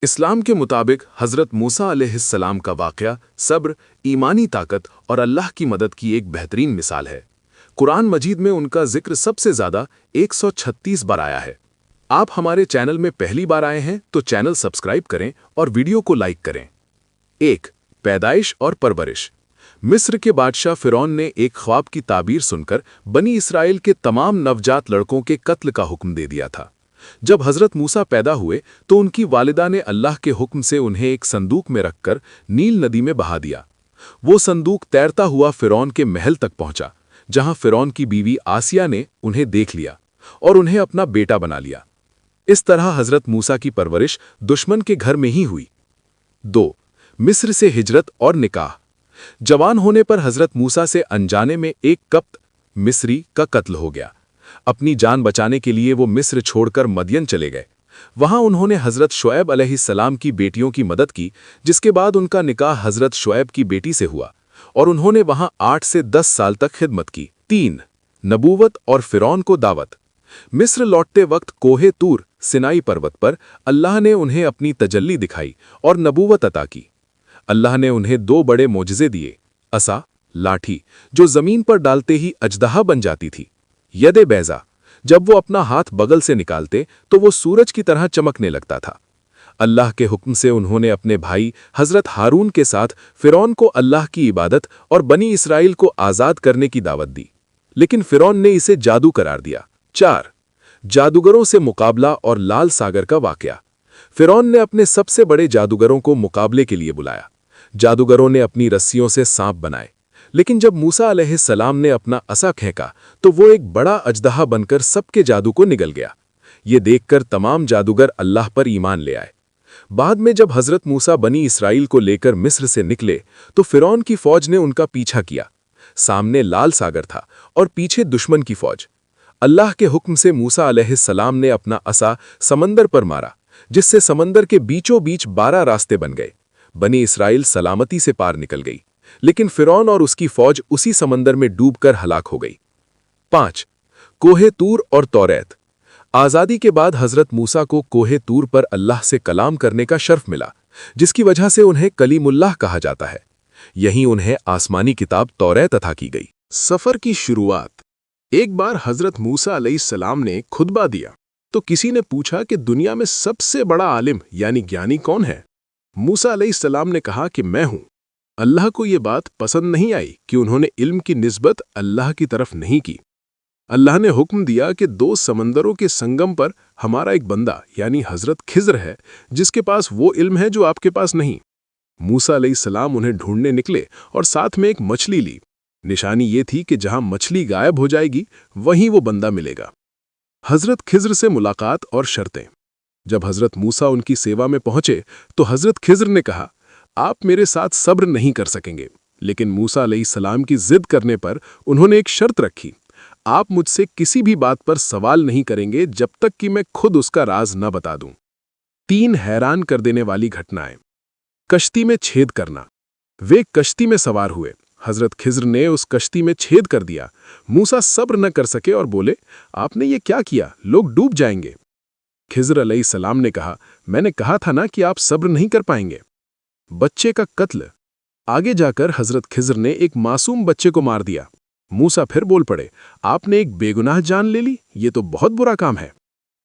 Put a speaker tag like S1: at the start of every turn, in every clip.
S1: اسلام کے مطابق حضرت موسیٰ علیہ السلام کا واقعہ صبر، ایمانی طاقت اور اللہ کی مدد کی ایک بہترین مثال ہے۔ قرآن مجید میں ان کا ذکر سب سے زیادہ 136 بار آیا ہے۔ آپ ہمارے چینل میں پہلی بار آئے ہیں تو چینل سبسکرائب کریں اور ویڈیو کو لائک کریں۔ 1. پیدائش اور پرورش۔ مصر کے بادشاہ فرعون نے ایک خواب کی تعبیر سن کر بنی اسرائیل کے تمام نوجات لڑکوں کے قتل کا حکم دے دیا تھا۔ جب حضرت موسیٰ پیدا ہوئے تو ان کی والدہ نے اللہ کے حکم سے انہیں ایک صندوق میں رکھ کر نیل ندی میں بہا دیا۔ وہ صندوق تیرتا ہوا فرعون کے محل تک پہنچا، جہاں فرعون کی بیوی آسیہ نے انہیں دیکھ لیا اور انہیں اپنا بیٹا بنا لیا۔ اس طرح حضرت موسیٰ کی پرورش دشمن کے گھر میں ہی ہوئی۔ 2. مصر سے ہجرت اور نکاح۔ جوان ہونے پر حضرت موسیٰ سے انجانے میں ایک قبط مصری کا قتل ہو گیا۔ اپنی جان بچانے کے لیے وہ مصر چھوڑ کر مدین چلے گئے۔ وہاں انہوں نے حضرت شعیب علیہ السلام کی بیٹیوں کی مدد کی، جس کے بعد ان کا نکاح حضرت شعیب کی بیٹی سے ہوا اور انہوں نے وہاں 8 سے 10 سال تک خدمت کی۔ 3. نبوت اور فرعون کو دعوت۔ مصر لوٹتے وقت کوہ طور سینائی پروت پر اللہ نے انہیں اپنی تجلی دکھائی اور نبوت عطا کی۔ اللہ نے انہیں 2 بڑے معجزے دیے: عصا، لاٹھی جو زمین پر ڈالتے ہی اژدہا بن جاتی تھی، ید بیضا، جب وہ اپنا ہاتھ بغل سے نکالتے تو وہ سورج کی طرح چمکنے لگتا تھا۔ اللہ کے حکم سے انہوں نے اپنے بھائی حضرت ہارون کے ساتھ فرعون کو اللہ کی عبادت اور بنی اسرائیل کو آزاد کرنے کی دعوت دی، لیکن فرعون نے اسے جادو قرار دیا۔ 4. جادوگروں سے مقابلہ اور لال ساگر کا واقعہ۔ فرعون نے اپنے سب سے بڑے جادوگروں کو مقابلے کے لیے بلایا۔ جادوگروں نے اپنی رسیوں سے سانپ بنائے، لیکن جب موسیٰ علیہ السلام نے اپنا عصا پھینکا تو وہ ایک بڑا اژدہا بن کر سب کے جادو کو نگل گیا۔ یہ دیکھ کر تمام جادوگر اللہ پر ایمان لے آئے۔ بعد میں جب حضرت موسیٰ بنی اسرائیل کو لے کر مصر سے نکلے تو فرعون کی فوج نے ان کا پیچھا کیا۔ سامنے لال ساگر تھا اور پیچھے دشمن کی فوج۔ اللہ کے حکم سے موسیٰ علیہ السلام نے اپنا عصا سمندر پر مارا، جس سے سمندر کے بیچوں بیچ 12 راستے بن گئے۔ بنی اسرائیل سلامتی سے پار نکل گئی، لیکن فرعون اور اس کی فوج اسی سمندر میں ڈوب کر ہلاک ہو گئی۔ 5. کوہ طور اور توریت۔ آزادی کے بعد حضرت موسیٰ کو کوہ طور پر اللہ سے کلام کرنے کا شرف ملا، جس کی وجہ سے انہیں کلیم اللہ کہا جاتا ہے۔ یہیں انہیں آسمانی کتاب توریت عطا کی گئی۔
S2: سفر کی شروعات۔ ایک بار حضرت موسیٰ علیہ السلام نے خطبہ دیا تو کسی نے پوچھا کہ دنیا میں سب سے بڑا عالم یعنی گیانی کون ہے؟ موسیٰ علیہ السلام نے کہا کہ میں ہوں۔ اللہ کو یہ بات پسند نہیں آئی کہ انہوں نے علم کی نسبت اللہ کی طرف نہیں کی۔ اللہ نے حکم دیا کہ 2 سمندروں کے سنگم پر ہمارا ایک بندہ یعنی حضرت خضر ہے، جس کے پاس وہ علم ہے جو آپ کے پاس نہیں۔ موسیٰ علیہ السلام انہیں ڈھونڈنے نکلے اور ساتھ میں ایک مچھلی لی۔ نشانی یہ تھی کہ جہاں مچھلی غائب ہو جائے گی وہیں وہ بندہ ملے گا۔ حضرت خضر سے ملاقات اور شرطیں۔ جب حضرت موسیٰ ان کی سیوا میں پہنچے تو حضرت خضر نے کہا، آپ میرے ساتھ صبر نہیں کر سکیں گے، لیکن موسیٰ علیہ السلام کی ضد کرنے پر انہوں نے ایک شرط رکھی: آپ مجھ سے کسی بھی بات پر سوال نہیں کریں گے جب تک کہ میں خود اس کا راز نہ بتا دوں۔ 3 حیران کر دینے والی گھٹنائیں۔ کشتی میں چھید کرنا۔ وہ کشتی میں سوار ہوئے، حضرت خضر نے اس کشتی میں چھید کر دیا۔ موسیٰ صبر نہ کر سکے اور بولے، آپ نے یہ کیا کیا؟ لوگ ڈوب جائیں گے۔ خضر علیہ السلام نے کہا، میں نے کہا تھا نا کہ آپ صبر نہیں کر پائیں گے۔ بچے کا قتل۔ آگے جا کر حضرت خضر نے ایک معصوم بچے کو مار دیا۔ موسیٰ پھر بول پڑے، آپ نے ایک بے گناہ جان لے لی، یہ تو بہت برا کام ہے۔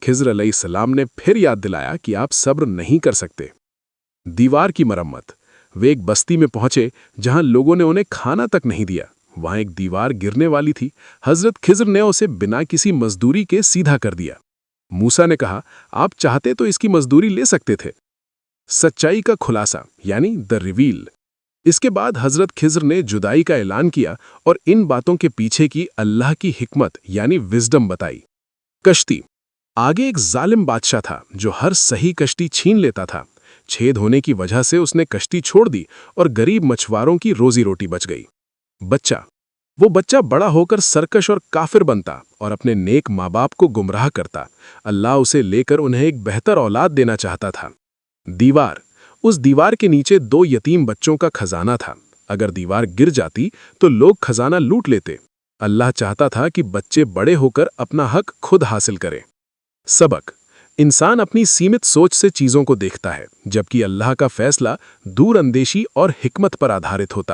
S2: خضر علیہ السلام نے پھر یاد دلایا کہ آپ صبر نہیں کر سکتے۔ دیوار کی مرمت۔ وہ ایک بستی میں پہنچے جہاں لوگوں نے انہیں کھانا تک نہیں دیا۔ وہاں ایک دیوار گرنے والی تھی۔ حضرت خضر نے اسے بنا کسی مزدوری کے سیدھا کر دیا۔ موسیٰ نے کہا، آپ چاہتے تو اس کی مزدوری لے سکتے تھے۔ سچائی کا خلاصہ یعنی دی ریویل۔ اس کے بعد حضرت خضر نے جدائی کا اعلان کیا اور ان باتوں کے پیچھے کی اللہ کی حکمت یعنی وزڈم بتائی۔ کشتی۔ آگے ایک ظالم بادشاہ تھا جو ہر صحیح کشتی چھین لیتا تھا۔ چھید ہونے کی وجہ سے اس نے کشتی چھوڑ دی اور غریب مچھواروں کی روزی روٹی بچ گئی۔ بچہ۔ وہ بچہ بڑا ہو کر سرکش اور کافر بنتا اور اپنے نیک ماں باپ کو گمراہ کرتا۔ اللہ اسے لے کر انہیں ایک بہتر اولاد دینا چاہتا تھا۔ دیوار۔ اس دیوار کے نیچے 2 یتیم بچوں کا خزانہ تھا۔ اگر دیوار گر جاتی تو لوگ خزانہ لوٹ لیتے۔ اللہ چاہتا تھا کہ بچے بڑے ہو کر اپنا حق خود حاصل کریں۔ سبق۔ انسان اپنی سیمت سوچ سے چیزوں کو دیکھتا ہے، جبکہ اللہ کا فیصلہ دور اندیشی اور حکمت پر آدھارت ہوتا ہے۔